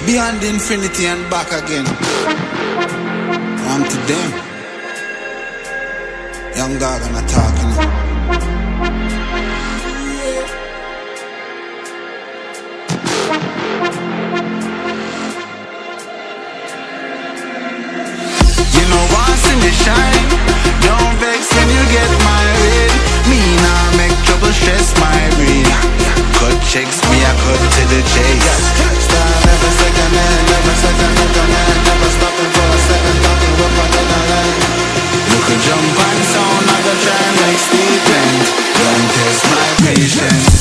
Beyond infinity and back again. On to them. Young dog and a talking. You know once in the shine, don't vex when you get married. Me nah make trouble stress my brain. Cut checks me, I cut to the chase. Start never second hand, never second hand, never stopping for a second, talking up another line. Look a jump and sound, I go try and make statement. Don't test my patience.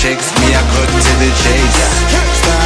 Checks me, I cut to the chase.